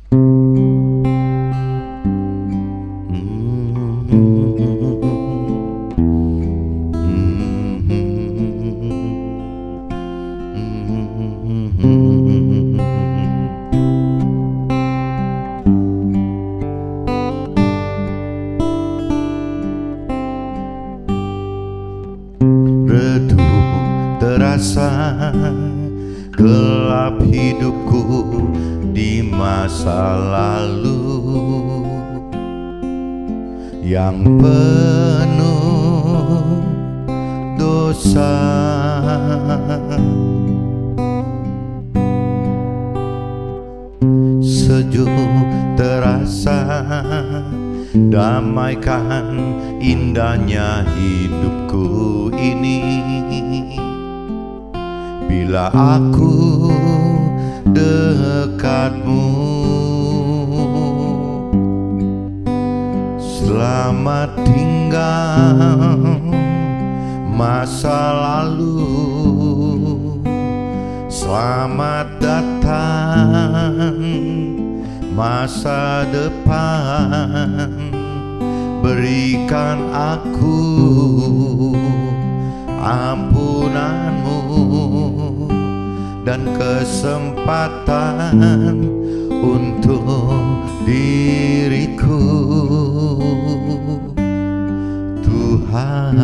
Redup terasa gelap hidupku di masa lalu yang penuh dosa. Sejuk terasa damaikan indahnya hidupku ini bila aku dekatmu. Selamat tinggal masa lalu, selamat datang masa depan. Berikan aku ampunanmu dan kesempatan untuk diriku, Tuhan.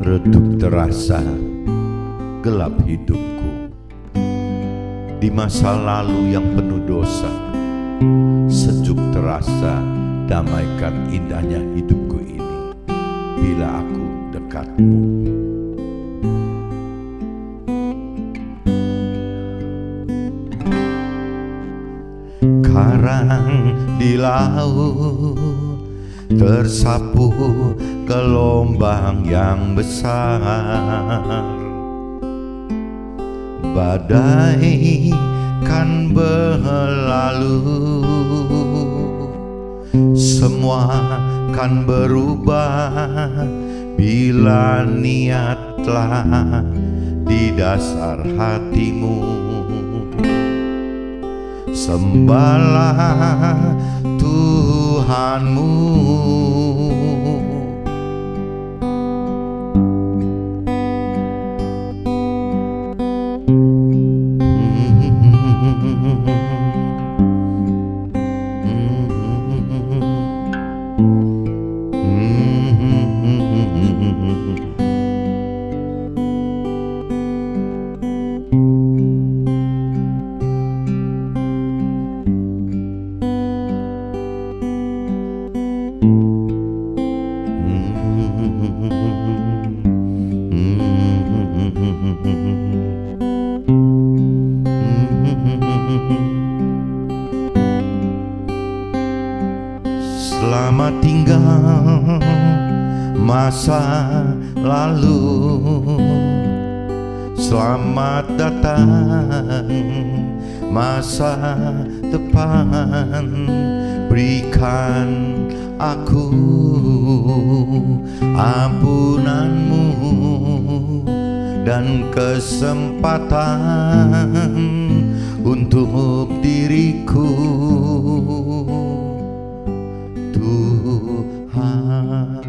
Redup terasa gelap hidupku di masa lalu yang penuh dosa. Sejuk terasa damaikan indahnya hidupku ini bila aku dekatmu. Karang di laut tersapu gelombang yang besar. Badai kan berlalu, semua kan berubah bila niatlah di dasar hatimu. Sembahlah Tuhanmu. Selamat tinggal masa lalu, selamat datang masa depan. Berikan aku ampunanmu dan kesempatan untuk diriku, Tuhan.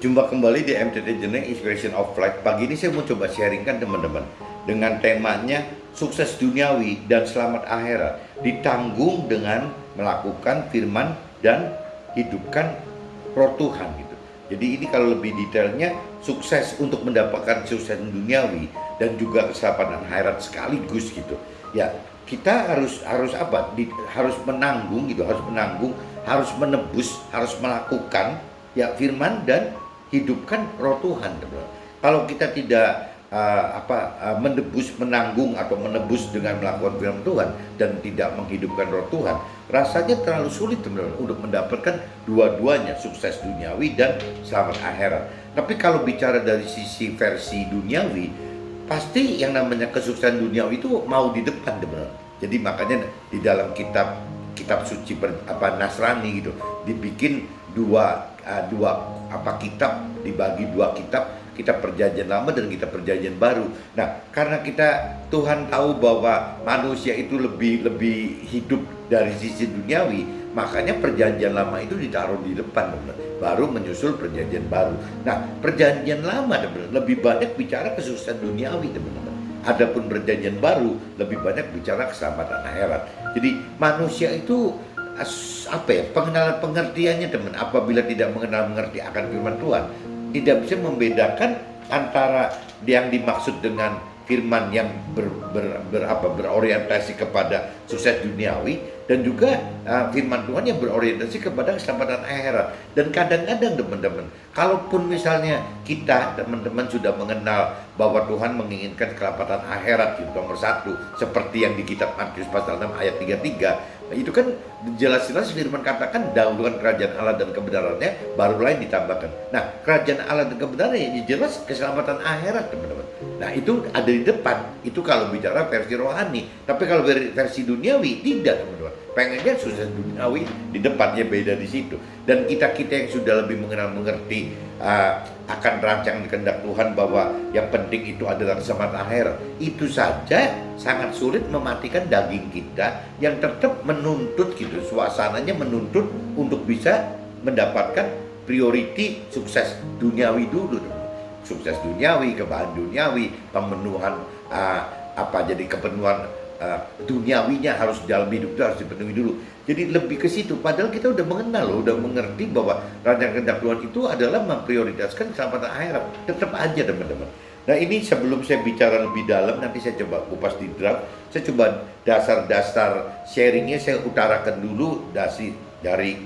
Jumpa kembali di MTT Journey Inspiration of Life. Pagi ini saya mau coba sharingkan teman-teman dengan temanya sukses duniawi dan selamat akhirat ditanggung dengan melakukan firman dan hidupkan roh Tuhan gitu. Jadi ini kalau lebih detailnya sukses untuk mendapatkan sukses duniawi dan juga keselamatan akhirat sekaligus gitu. Ya, kita harus apa? Harus menanggung gitu, harus menebus, harus melakukan ya firman dan hidupkan roh Tuhan, teman-teman. Kalau kita tidak menanggung atau menebus dengan melakukan firman Tuhan dan tidak menghidupkan roh Tuhan, rasanya terlalu sulit, teman-teman, untuk mendapatkan dua-duanya, sukses duniawi dan selamat akhirat. Tapi kalau bicara dari sisi versi duniawi, pasti yang namanya kesuksesan duniawi itu mau di depan teman-teman. Jadi makanya di dalam kitab suci Nasrani gitu dibikin dua kitab, dibagi dua kitab perjanjian lama dan kitab perjanjian baru. Nah, karena Tuhan tahu bahwa manusia itu lebih hidup dari sisi duniawi, makanya perjanjian lama itu ditaruh di depan, teman-teman. Baru menyusul perjanjian baru. Nah, perjanjian lama teman-teman lebih banyak bicara kesuksesan duniawi, teman-teman. Adapun perjanjian baru lebih banyak bicara keselamatan akhirat. Jadi manusia itu pengenalan pengertiannya teman, apabila tidak mengerti akan firman Tuhan, tidak bisa membedakan antara yang dimaksud dengan firman yang berorientasi kepada sukses duniawi dan juga firman Tuhan yang berorientasi kepada keselamatan akhirat. Dan kadang-kadang teman-teman, kalaupun misalnya kita teman-teman sudah mengenal bahwa Tuhan menginginkan keselamatan akhirat itu nomor satu, seperti yang di kitab Matius pasal 6 ayat 33, itu kan jelas-jelas firman katakan dahulukan kerajaan Allah dan kebenarannya, baru lain ditambahkan. Nah, kerajaan Allah dan kebenarannya jelas keselamatan akhirat teman-teman. Nah, itu ada di depan. Itu kalau bicara versi rohani. Tapi kalau versi duniawi tidak teman-teman. Pengennya sukses duniawi di depannya, beda di situ. Dan kita yang sudah lebih mengerti akan rancangan kehendak Tuhan bahwa yang penting itu adalah keselamatan akhirat, itu saja sangat sulit mematikan daging kita yang tetap menuntut gitu, suasananya menuntut untuk bisa mendapatkan priority sukses duniawi dulu, sukses duniawi, kebahagiaan duniawi, pemenuhan jadi kepenuhan duniawinya harus dalam hidup itu harus dipenuhi dulu. Jadi lebih ke situ, padahal kita udah mengenal udah mengerti bahwa rancangan kehendak Tuhan itu adalah memprioritaskan keselamatan akhirat. Tetap aja teman-teman. Nah, ini sebelum saya bicara lebih dalam, nanti saya coba kupas di draft. Saya coba dasar-dasar sharingnya saya utarakan dulu dari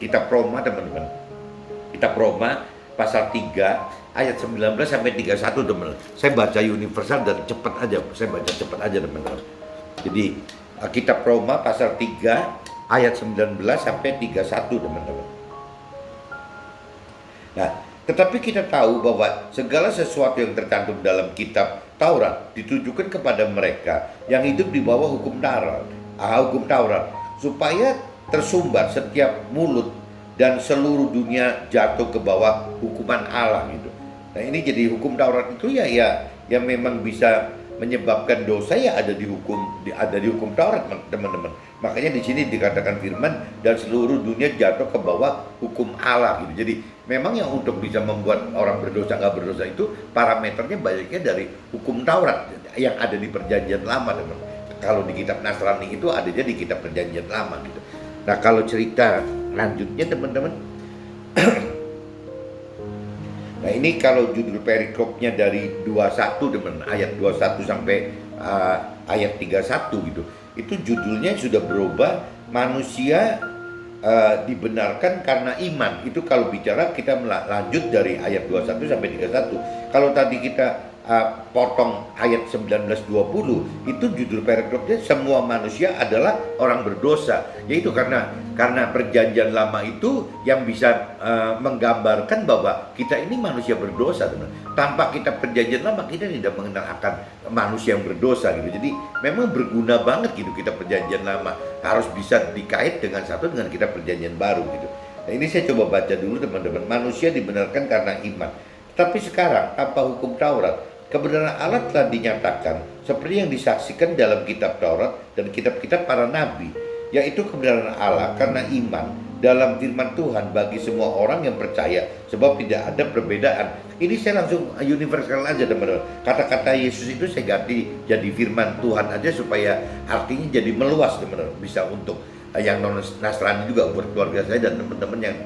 kitab Roma teman-teman. Kitab Roma pasal 3 ayat 19 sampai 31 teman-teman. Saya baca universal dan cepat aja. Saya baca cepat aja teman-teman. Jadi kitab Roma pasal 3 ayat 19 sampai 31 teman-teman. Nah, tetapi kita tahu bahwa segala sesuatu yang tercantum dalam kitab Taurat ditujukan kepada mereka yang hidup di bawah hukum Taurat, supaya tersumbat setiap mulut dan seluruh dunia jatuh ke bawah hukuman Allah gitu. Nah, ini jadi hukum Taurat itu ya memang bisa menyebabkan dosa, ya ada di hukum Taurat teman-teman. Makanya di sini dikatakan firman dan seluruh dunia jatuh ke bawah hukum Allah gitu. Jadi memang yang untuk bisa membuat orang berdosa nggak berdosa itu parameternya banyaknya dari hukum Taurat yang ada di perjanjian lama teman. Kalau di kitab Nasrani itu adanya di kitab perjanjian lama gitu. Nah, kalau cerita lanjutnya teman-teman. Nah, ini kalau judul perikopnya dari 21 teman, ayat 21 sampai ayat 31 gitu. Itu judulnya sudah berubah, manusia dibenarkan karena iman. Itu kalau bicara kita lanjut dari ayat 21 sampai 31. Kalau tadi kita potong ayat 19-20, itu judul perikopnya semua manusia adalah orang berdosa. Yaitu karena perjanjian lama itu yang bisa menggambarkan bahwa kita ini manusia berdosa teman. Tanpa kita perjanjian lama kita tidak mengenal akan manusia yang berdosa gitu. Jadi memang berguna banget gitu kita perjanjian lama, harus bisa dikait dengan kita perjanjian baru gitu. Nah, ini saya coba baca dulu teman-teman. Manusia dibenarkan karena iman. Tapi sekarang tanpa hukum Taurat, kebenaran Allah telah dinyatakan seperti yang disaksikan dalam kitab Taurat dan kitab-kitab para nabi, yaitu kebenaran Allah karena iman dalam firman Tuhan bagi semua orang yang percaya, sebab tidak ada perbedaan. Ini saya langsung universal aja teman-teman. Kata-kata Yesus itu saya ganti jadi firman Tuhan aja supaya artinya jadi meluas teman-teman. Bisa untuk yang non Nasrani juga, buat keluarga saya dan teman-teman yang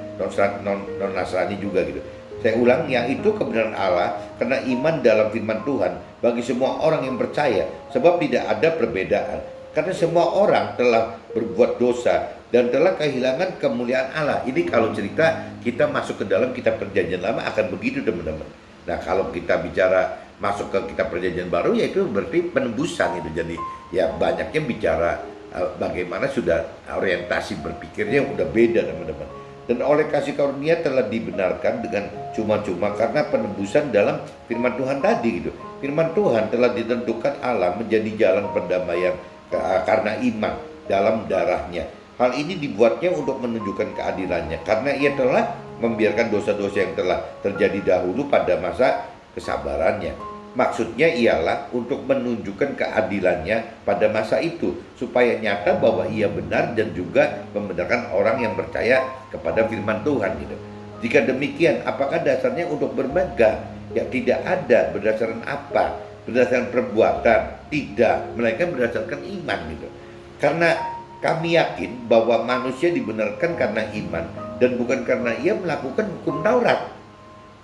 non Nasrani juga gitu. Saya ulang, yang itu kebenaran Allah karena iman dalam firman Tuhan bagi semua orang yang percaya, sebab tidak ada perbedaan. Karena semua orang telah berbuat dosa dan telah kehilangan kemuliaan Allah. Ini kalau cerita kita masuk ke dalam kitab perjanjian lama akan begitu teman-teman. Nah, kalau kita bicara masuk ke kitab perjanjian baru, yaitu berarti penembusan itu. Jadi ya banyaknya bicara bagaimana sudah orientasi berpikirnya udah beda teman-teman. Dan oleh kasih karunia telah dibenarkan dengan cuma-cuma karena penebusan dalam firman Tuhan tadi gitu. Firman Tuhan telah ditentukan Allah menjadi jalan perdamaian karena iman dalam darahnya. Hal ini dibuatnya untuk menunjukkan keadilannya karena ia telah membiarkan dosa-dosa yang telah terjadi dahulu pada masa kesabarannya. Maksudnya ialah untuk menunjukkan keadilannya pada masa itu supaya nyata bahwa ia benar dan juga membenarkan orang yang percaya kepada firman Tuhan gitu. Jika demikian, apakah dasarnya untuk bermegah? Ya tidak ada. Berdasarkan apa? Berdasarkan perbuatan? Tidak, melainkan berdasarkan iman gitu. Karena kami yakin bahwa manusia dibenarkan karena iman dan bukan karena ia melakukan hukum Taurat.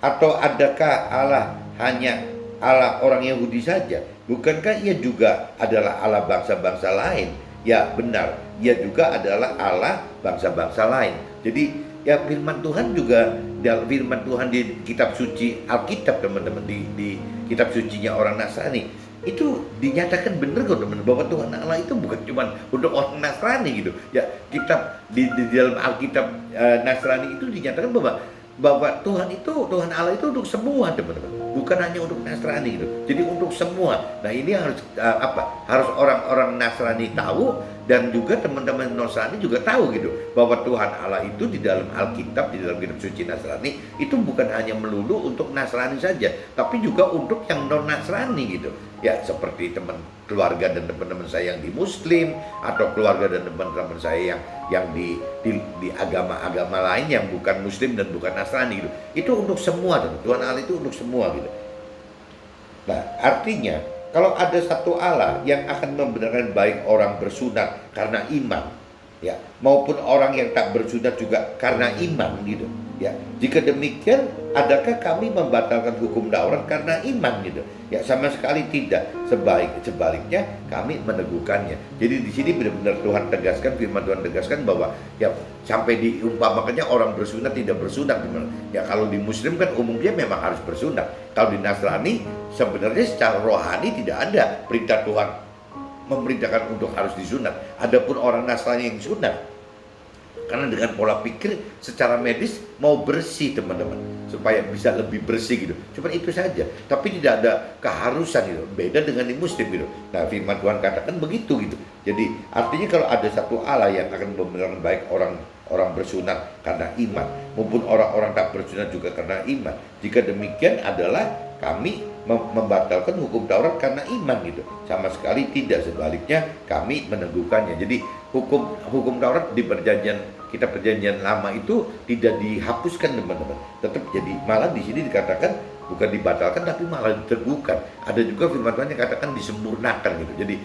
Atau adakah Allah hanya Allah orang Yahudi saja? Bukankah ia juga adalah Allah bangsa-bangsa lain? Ya benar, ia juga adalah Allah bangsa-bangsa lain. Jadi ya firman Tuhan juga, firman Tuhan di kitab suci Alkitab teman-teman, di kitab sucinya orang Nasrani itu dinyatakan benar kok teman, bahwa Tuhan Allah itu bukan cuma untuk orang Nasrani gitu. Ya kitab di dalam Alkitab Nasrani itu dinyatakan bahwa Tuhan Allah itu untuk semua teman-teman, bukan hanya untuk Nasrani gitu. Jadi untuk semua. Nah ini harus harus orang-orang Nasrani tahu, dan juga teman-teman Nasrani juga tahu gitu, bahwa Tuhan Allah itu di dalam Alkitab, di dalam kitab suci Nasrani itu bukan hanya melulu untuk Nasrani saja, tapi juga untuk yang non Nasrani gitu. Ya seperti keluarga dan teman-teman saya yang di Muslim, atau keluarga dan teman-teman saya yang di agama-agama lain yang bukan Muslim dan bukan Nasrani gitu. Itu untuk semua, Tuhan Allah itu untuk semua gitu. Nah, artinya kalau ada satu Allah yang akan membenarkan baik orang bersunat karena iman, ya, maupun orang yang tak bersunat juga karena iman gitu. Ya, jika demikian, adakah kami membatalkan hukum Taurat karena iman gitu? Ya, sama sekali tidak. Sebaliknya kami meneguhkannya. Jadi di sini benar-benar Tuhan tegaskan, firman Tuhan tegaskan bahwa ya sampai diumpamakannya orang bersunat tidak bersunat. Ya kalau di Muslim kan umumnya memang harus bersunat. Kalau di Nasrani sebenarnya secara rohani tidak ada perintah Tuhan memerintahkan untuk harus disunat. Adapun orang Nasrani yang sunat, karena dengan pola pikir secara medis mau bersih teman-teman, supaya bisa lebih bersih gitu. Cuma itu saja, tapi tidak ada keharusan gitu. Beda dengan di Muslim gitu. Nah firman Tuhan katakan begitu gitu. Jadi artinya kalau ada satu Allah yang akan membenarkan baik orang bersunat karena iman, maupun orang-orang tak bersunat juga karena iman. Jika demikian adalah kami membatalkan hukum Taurat karena iman gitu. Sama sekali tidak, sebaliknya kami meneguhkannya. Jadi hukum Taurat di kitab perjanjian lama itu tidak dihapuskan teman-teman, tetap jadi, malah di sini dikatakan bukan dibatalkan tapi malah diteguhkan. Ada juga firman Tuhan yang katakan disempurnakan gitu. Jadi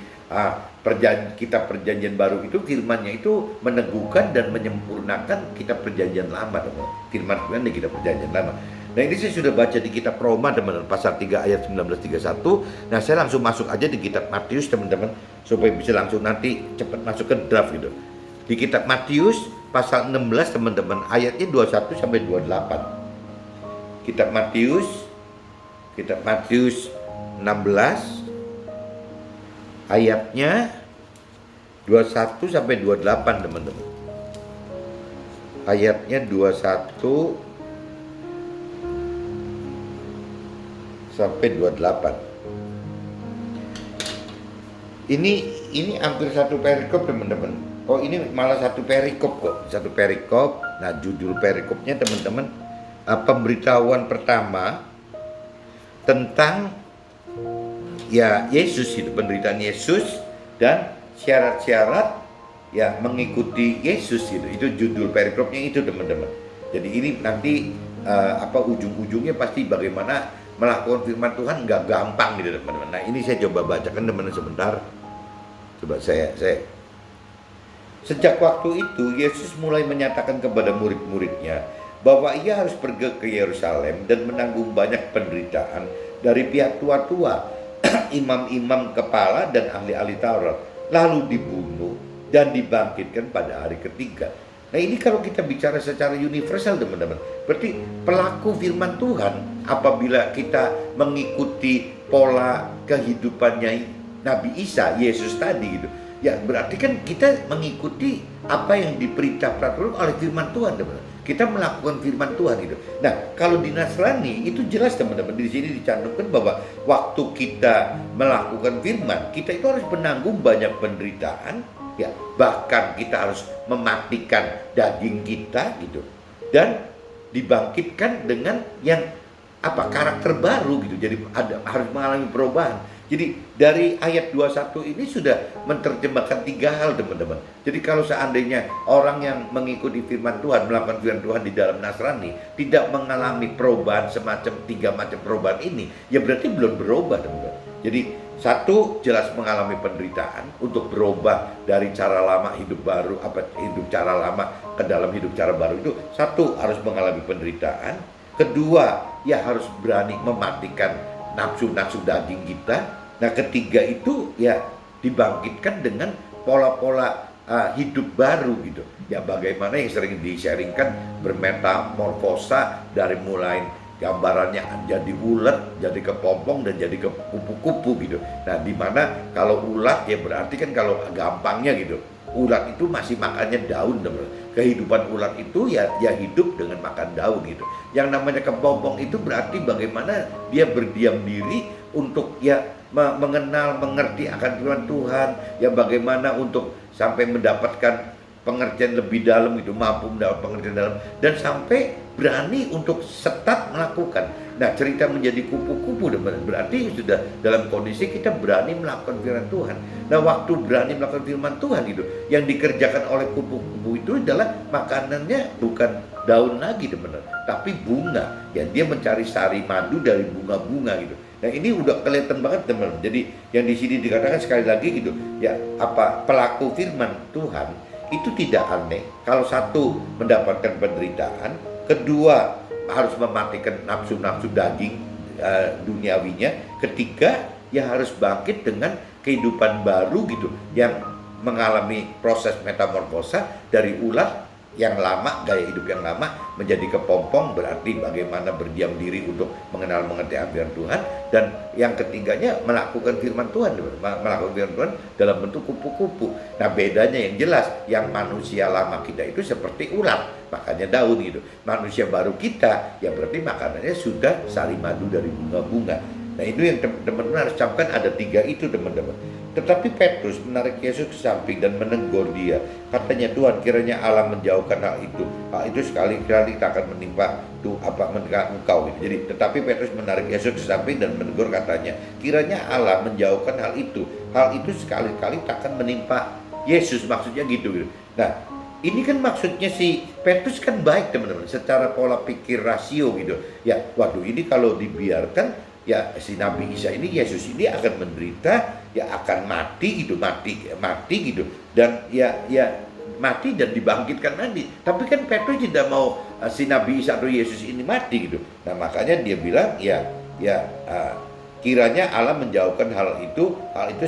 kitab perjanjian baru itu firmannya itu meneguhkan dan menyempurnakan kitab perjanjian lama teman-teman. Firman Tuhan di kitab perjanjian lama. Nah ini saya sudah baca di kitab Roma teman-teman, pasal 3 ayat 19-31. Nah saya langsung masuk aja di kitab Matius teman-teman, supaya bisa langsung nanti cepat masuk ke draft gitu. Di kitab Matius pasal 16 teman-teman, ayatnya 21 sampai 28. Kitab Matius 16 ayatnya 21 sampai 28 teman-teman. Ayatnya 21 sampai 28. Ini hampir satu perikop teman-teman. Oh ini malah satu perikop kok, satu perikop. Nah judul perikopnya teman-teman, pemberitahuan pertama tentang ya Yesus itu, penderitaan Yesus dan syarat-syarat ya mengikuti Yesus itu. Itu judul perikopnya itu teman-teman. Jadi ini nanti ujung-ujungnya pasti bagaimana melakukan firman Tuhan nggak gampang gitu teman-teman. Nah ini saya coba bacakan teman-teman sebentar. Coba saya Sejak waktu itu Yesus mulai menyatakan kepada murid-muridnya bahwa ia harus pergi ke Yerusalem dan menanggung banyak penderitaan dari pihak tua-tua, imam-imam kepala dan ahli-ahli Taurat, lalu dibunuh dan dibangkitkan pada hari ketiga. Nah ini kalau kita bicara secara universal teman-teman, berarti pelaku firman Tuhan apabila kita mengikuti pola kehidupannya Nabi Isa, Yesus tadi gitu, ya berarti kan kita mengikuti apa yang diperintah peraturan oleh firman Tuhan teman-teman. Kita melakukan firman Tuhan gitu. Nah, kalau di Nasrani itu jelas teman-teman, di sini dicantumkan bahwa waktu kita melakukan firman, kita itu harus menanggung banyak penderitaan, ya, bahkan kita harus mematikan daging kita gitu. Dan dibangkitkan dengan yang karakter baru gitu. Jadi harus mengalami perubahan. Jadi dari ayat 21 ini sudah menerjemahkan 3 hal teman-teman. Jadi kalau seandainya orang yang mengikuti firman Tuhan, melakukan firman Tuhan di dalam Nasrani tidak mengalami perubahan semacam 3 macam perubahan ini, ya berarti belum berubah teman-teman. Jadi satu, jelas mengalami penderitaan untuk berubah dari cara lama hidup baru, hidup cara lama ke dalam hidup cara baru itu. Satu, harus mengalami penderitaan. Kedua, ya harus berani mematikan nafsu-nafsu daging kita. Nah, ketiga itu ya dibangkitkan dengan pola-pola hidup baru gitu. Ya bagaimana yang sering di-sharingkan bermetamorfosa dari mulai gambarannya jadi ulat, jadi kepompong dan jadi ke kupu-kupu gitu. Nah, dimana kalau ulat ya berarti kan kalau gampangnya gitu, ulat itu masih makannya daun teman. Kehidupan ulat itu ya hidup dengan makan daun gitu. Yang namanya kepompong itu berarti bagaimana dia berdiam diri untuk ya mengenal, mengerti akan firman Tuhan, ya bagaimana untuk sampai mendapatkan pengertian lebih dalam gitu, mampu mendapat pengertian dalam dan sampai berani untuk setat melakukan. Nah, cerita menjadi kupu-kupu berarti sudah dalam kondisi kita berani melakukan firman Tuhan. Nah, waktu berani melakukan firman Tuhan itu, yang dikerjakan oleh kupu-kupu itu adalah makanannya bukan daun lagi teman-teman, tapi bunga. Ya, dia mencari sari madu dari bunga-bunga gitu. Nah, ini udah kelihatan banget teman-teman. Jadi yang di sini dikatakan sekali lagi gitu, ya pelaku firman Tuhan itu tidak aneh. Kalau satu mendapatkan penderitaan, kedua harus mematikan nafsu-nafsu daging duniawinya, ketiga ya harus bangkit dengan kehidupan baru gitu yang mengalami proses metamorfosa dari ulat yang lama, gaya hidup yang lama menjadi kepompong, berarti bagaimana berdiam diri untuk mengenal mengerti firman Tuhan, dan yang ketiganya melakukan firman Tuhan, melakukan firman Tuhan dalam bentuk kupu-kupu. Nah, bedanya yang jelas, yang manusia lama kita itu seperti ulat, makanya daun gitu. Manusia baru kita ya berarti makanannya sudah sari madu dari bunga-bunga. Nah, itu yang teman-teman harus camkan, ada 3 itu teman-teman. Tetapi Petrus menarik Yesus ke samping dan menegur dia. Katanya, Tuhan, kiranya Allah menjauhkan hal itu. Hal itu sekali-kali tak akan menimpa engkau. Jadi, tetapi Petrus menarik Yesus ke samping dan menegur, katanya, kiranya Allah menjauhkan hal itu. Hal itu sekali-kali tak akan menimpa Yesus, maksudnya gitu. Nah, ini kan maksudnya si Petrus kan baik teman-teman, secara pola pikir rasio gitu. Ya, waduh, ini kalau dibiarkan ya si Nabi Isa ini, Yesus ini akan menderita, ya akan mati gitu, mati gitu, dan ya mati dan dibangkitkan nanti. Tapi kan Petrus tidak mau si Nabi Isa atau Yesus ini mati gitu. Nah, makanya dia bilang kiranya Allah menjauhkan hal itu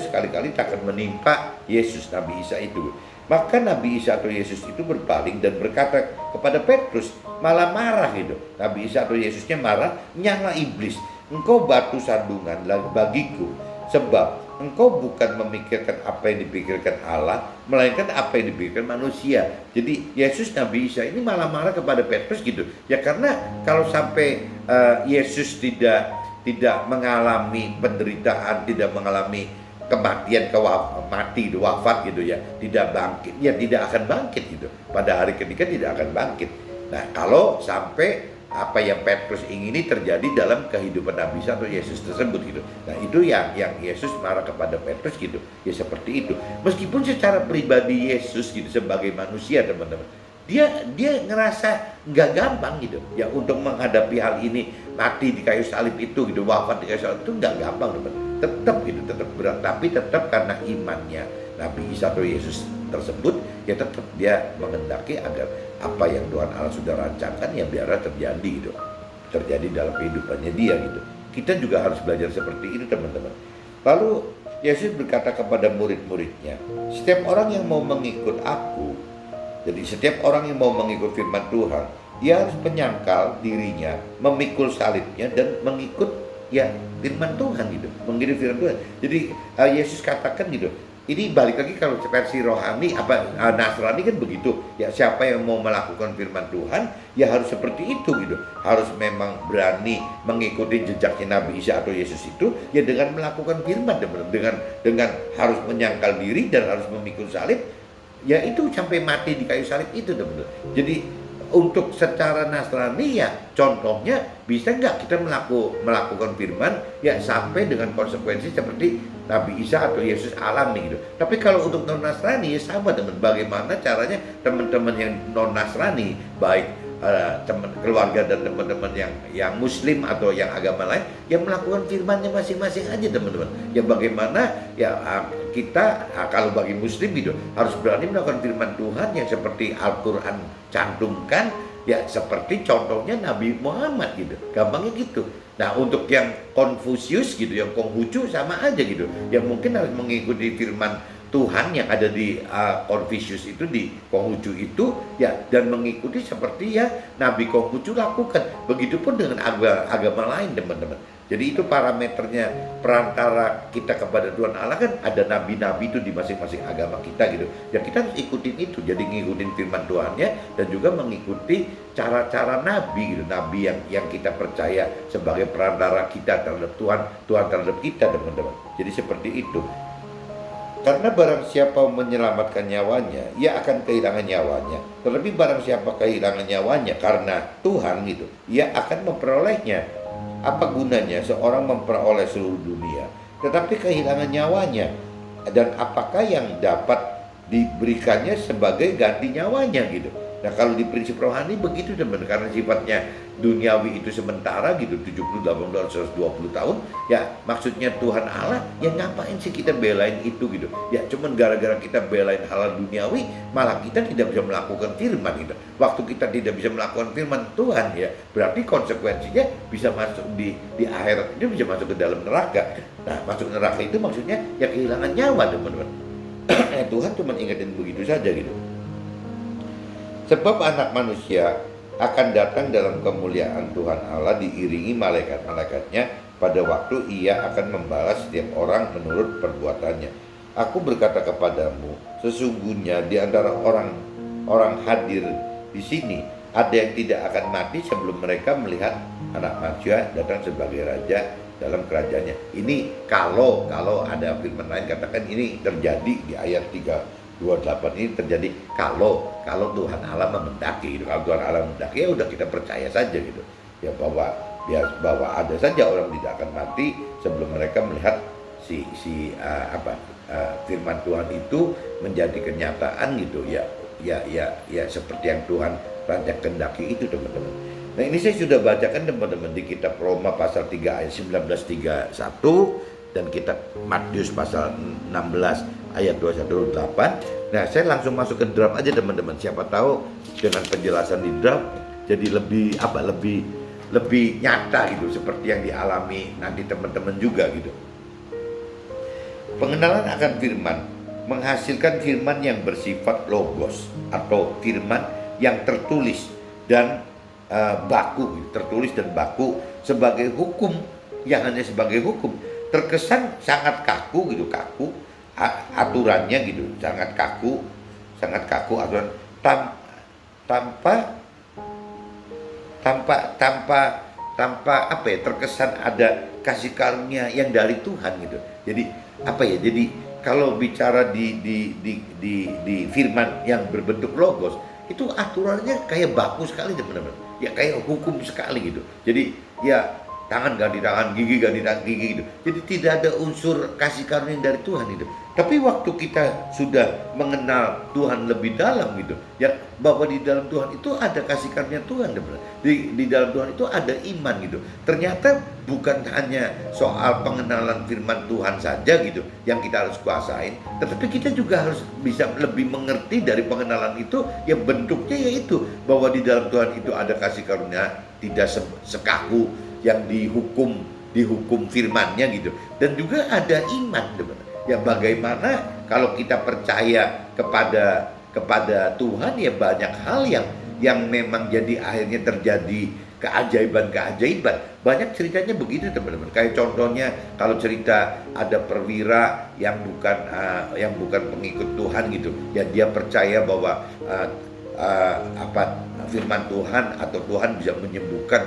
sekali-kali tak akan menimpa Yesus, Nabi Isa itu. Maka Nabi Isa atau Yesus itu berpaling dan berkata kepada Petrus, malah marah gitu. Nabi Isa atau Yesusnya marah, nyala iblis. Engkau batu sandungan bagiku, sebab engkau bukan memikirkan apa yang dipikirkan Allah, melainkan apa yang dipikirkan manusia. Jadi Yesus, Nabi Isa ini malah marah kepada Petrus gitu. Ya karena kalau sampai Yesus tidak mengalami penderitaan, tidak mengalami kematian, wafat gitu ya, tidak bangkit, ya tidak akan bangkit gitu. Pada hari ketiga tidak akan bangkit. Nah, kalau sampai apa yang Petrus ingini terjadi dalam kehidupan Nabi Isa atau Yesus tersebut gitu. Nah, itu yang Yesus marah kepada Petrus gitu. Ya seperti itu. Meskipun secara pribadi Yesus gitu sebagai manusia teman-teman, dia ngerasa nggak gampang gitu ya untuk menghadapi hal ini, mati di kayu salib itu gitu, wafat di kayu salib itu nggak gampang teman. Tetap gitu, tetap berat, tapi tetap karena imannya Nabi Isa atau Yesus tersebut, ya tetap dia mengendaki agar apa yang Tuhan Allah sudah rancangkan ya biarlah terjadi gitu, terjadi dalam kehidupannya dia gitu. Kita juga harus belajar seperti itu teman-teman. Lalu Yesus berkata kepada murid-muridnya, setiap orang yang mau mengikut aku, jadi setiap orang yang mau mengikut firman Tuhan, dia harus menyangkal dirinya, memikul salibnya dan mengikut ya firman Tuhan gitu, mengikut firman Tuhan. Jadi Yesus katakan gitu, ini balik lagi kalau versi rohani Nasrani kan begitu ya, siapa yang mau melakukan firman Tuhan ya harus seperti itu gitu, harus memang berani mengikuti jejaknya Nabi Isa atau Yesus itu ya dengan melakukan firman, dengan harus menyangkal diri dan harus memikul salib ya, itu sampai mati di kayu salib itu teman-teman. Jadi untuk secara Nasrani ya contohnya bisa nggak kita melakukan firman ya sampai dengan konsekuensi seperti Nabi Isa atau Yesus alami gitu. Tapi kalau untuk non Nasrani ya sama teman, bagaimana caranya teman-teman yang non Nasrani, baik teman keluarga dan teman-teman yang Muslim atau yang agama lain yang melakukan firmannya masing-masing aja teman-teman. Ya bagaimana ya kita kalau bagi Muslim gitu harus berani melakukan firman Tuhan yang seperti Al-Quran cantumkan ya, seperti contohnya Nabi Muhammad gitu, gampangnya gitu. Nah untuk yang Konfusius gitu, yang Konghucu sama aja gitu, yang mungkin harus mengikuti firman Tuhan yang ada di Konfusius itu, di Konghucu itu ya, dan mengikuti seperti yang Nabi Konghucu lakukan. Begitupun dengan agama lain teman-teman. Jadi itu parameternya perantara kita kepada Tuhan Allah kan ada nabi-nabi itu di masing-masing agama kita gitu. Ya kita harus ikutin itu, jadi ngikutin firman Tuhannya dan juga mengikuti cara-cara nabi gitu. Nabi yang kita percaya sebagai perantara kita terhadap Tuhan, Tuhan terhadap kita teman-teman. Jadi seperti itu. Karena barang siapa menyelamatkan nyawanya, ia akan kehilangan nyawanya. Terlebih barang siapa kehilangan nyawanya karena Tuhan gitu, ia akan memperolehnya. Apa gunanya seorang memperoleh seluruh dunia tetapi kehilangan nyawanya? Dan apakah yang dapat diberikannya sebagai ganti nyawanya gitu? Nah kalau di prinsip rohani begitu teman, karena sifatnya duniawi itu sementara gitu, 70, 80, 120 tahun ya, maksudnya Tuhan Allah ya ngapain sih kita belain itu gitu ya, cuman gara-gara kita belain hal duniawi malah kita tidak bisa melakukan firman gitu. Waktu kita tidak bisa melakukan firman Tuhan ya berarti konsekuensinya bisa masuk di akhirat, itu bisa masuk ke dalam neraka. Nah masuk neraka itu maksudnya ya kehilangan nyawa teman-teman. Tuhan cuma ingetin begitu saja gitu. Sebab anak manusia akan datang dalam kemuliaan Tuhan Allah diiringi malaikat-malaikatnya pada waktu ia akan membalas setiap orang menurut perbuatannya. Aku berkata kepadamu, sesungguhnya di antara orang hadir di sini ada yang tidak akan mati sebelum mereka melihat anak manusia datang sebagai raja dalam kerajaannya. Ini kalau ada firman lain katakan ini terjadi di ayat 3:28 ini terjadi kalau Tuhan Allah mendaki gitu. Kalau Tuhan Allah mendaki ya udah kita percaya saja gitu ya, bahwa ada saja orang tidak akan mati sebelum mereka melihat firman Tuhan itu menjadi kenyataan gitu ya seperti yang Tuhan rancang kehendaki itu teman-teman. Nah ini saya sudah bacakan teman-teman di kitab Roma pasal 3 ayat 19:31 dan kitab Matius pasal 16 ayat 21-28. Nah saya langsung masuk ke draft aja teman-teman, siapa tahu dengan penjelasan di draft jadi lebih nyata gitu, seperti yang dialami nanti teman-teman juga gitu. Pengenalan akan firman menghasilkan firman yang bersifat logos atau firman yang tertulis dan tertulis dan baku sebagai hukum, yang hanya sebagai hukum terkesan sangat kaku gitu, aturannya gitu, sangat kaku aturan tanpa apa ya, terkesan ada kasih karunia yang dari Tuhan gitu. Jadi apa ya, jadi kalau bicara di firman yang berbentuk logos itu aturannya kayak baku sekali teman-teman ya, kayak hukum sekali gitu. Jadi ya tangan ganti tangan, gigi ganti gigi gitu. Jadi tidak ada unsur kasih karunia dari Tuhan itu. Tapi waktu kita sudah mengenal Tuhan lebih dalam gitu, ya bahwa di dalam Tuhan itu ada kasih karunia Tuhan, di dalam Tuhan itu ada iman gitu. Ternyata bukan hanya soal pengenalan firman Tuhan saja gitu yang kita harus kuasain, tetapi kita juga harus bisa lebih mengerti dari pengenalan itu, ya bentuknya yaitu bahwa di dalam Tuhan itu ada kasih karunia, tidak sekaku yang dihukum firmannya gitu, dan juga ada iman teman. Ya bagaimana kalau kita percaya kepada Tuhan ya banyak hal yang memang jadi akhirnya terjadi keajaiban-keajaiban. Banyak ceritanya begitu teman-teman. Kayak contohnya kalau cerita ada perwira yang bukan pengikut Tuhan gitu, ya dia percaya bahwa firman Tuhan atau Tuhan bisa menyembuhkan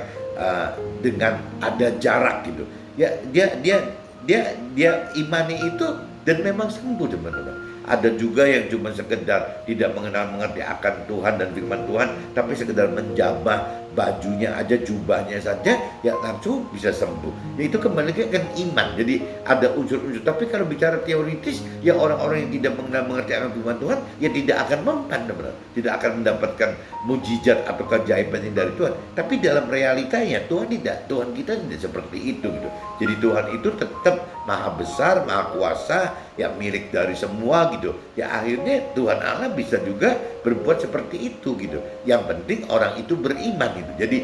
dengan ada jarak gitu. Ya dia imani itu dan memang sembuh teman-teman. Ada juga yang cuma sekedar tidak mengerti akan Tuhan dan firman Tuhan, tapi sekedar menjamah bajunya aja, jubahnya saja, ya langsung bisa sembuh. Ya itu kembali ke kan iman. Jadi ada unsur-unsur. Tapi kalau bicara teoritis, ya orang-orang yang tidak mengerti akan firman Tuhan, ya tidak akan mempan, teman-teman. Tidak akan mendapatkan mujizat atau keajaiban yang dari Tuhan. Tapi dalam realitanya Tuhan tidak. Tuhan kita tidak seperti itu gitu. Jadi Tuhan itu tetap maha besar, maha kuasa, ya milik dari semua gitu. Ya akhirnya Tuhan Allah bisa juga berbuat seperti itu gitu. Yang penting orang itu beriman gitu. Jadi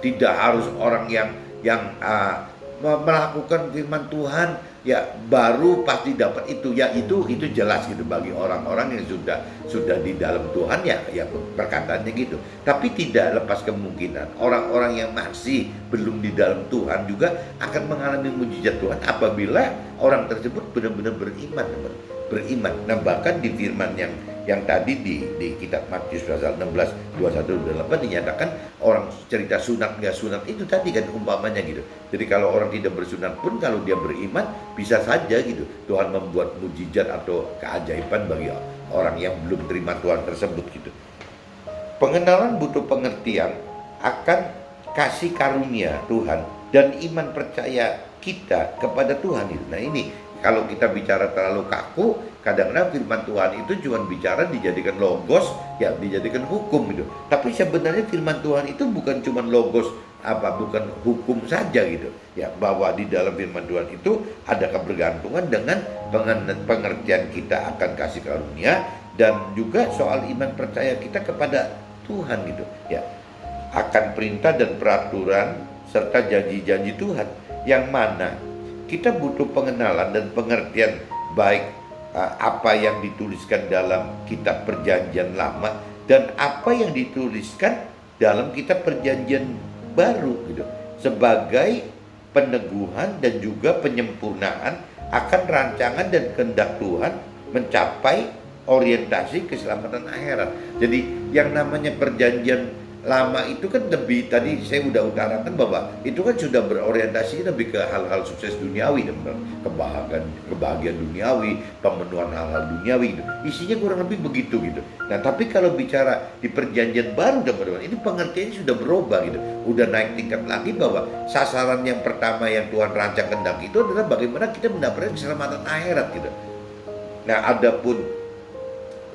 tidak harus orang yang melakukan firman Tuhan ya baru pasti dapat itu. Ya itu jelas gitu bagi orang-orang yang sudah di dalam Tuhan ya perkataannya gitu. Tapi tidak lepas kemungkinan orang-orang yang masih belum di dalam Tuhan juga akan mengalami mujizat Tuhan apabila orang tersebut benar-benar beriman. Nah bahkan di firman yang tadi di kitab Matius pasal 16 21-28 dinyatakan orang cerita sunat nggak sunat itu tadi kan umpamanya gitu. Jadi kalau orang tidak bersunat pun kalau dia beriman bisa saja gitu Tuhan membuat mujizat atau keajaiban bagi orang yang belum terima Tuhan tersebut gitu. Pengenalan butuh pengertian akan kasih karunia Tuhan dan iman percaya kita kepada Tuhan itu. Nah ini kalau kita bicara terlalu kaku, kadang-kadang firman Tuhan itu cuma bicara dijadikan logos, ya dijadikan hukum gitu. Tapi sebenarnya firman Tuhan itu bukan cuma logos, bukan hukum saja gitu. Ya bahwa di dalam firman Tuhan itu ada kebergantungan dengan pengertian kita akan kasih karunia dan juga soal iman percaya kita kepada Tuhan gitu. Ya akan perintah dan peraturan serta janji-janji Tuhan yang mana kita butuh pengenalan dan pengertian baik apa yang dituliskan dalam kitab perjanjian lama dan apa yang dituliskan dalam kitab perjanjian baru gitu sebagai peneguhan dan juga penyempurnaan akan rancangan dan kehendak Tuhan mencapai orientasi keselamatan akhirat. Jadi yang namanya perjanjian lama itu kan lebih, tadi saya udah utarakan bahwa itu kan sudah berorientasi lebih ke hal-hal sukses duniawi, kebahagiaan duniawi, pemenuhan hal-hal duniawi gitu. Isinya kurang lebih begitu gitu. Nah tapi kalau bicara di perjanjian baru teman-teman, ini pengertiannya sudah berubah gitu. Udah naik tingkat lagi bahwa sasaran yang pertama yang Tuhan rancang kehendak itu adalah bagaimana kita mendapatkan keselamatan akhirat gitu. Nah adapun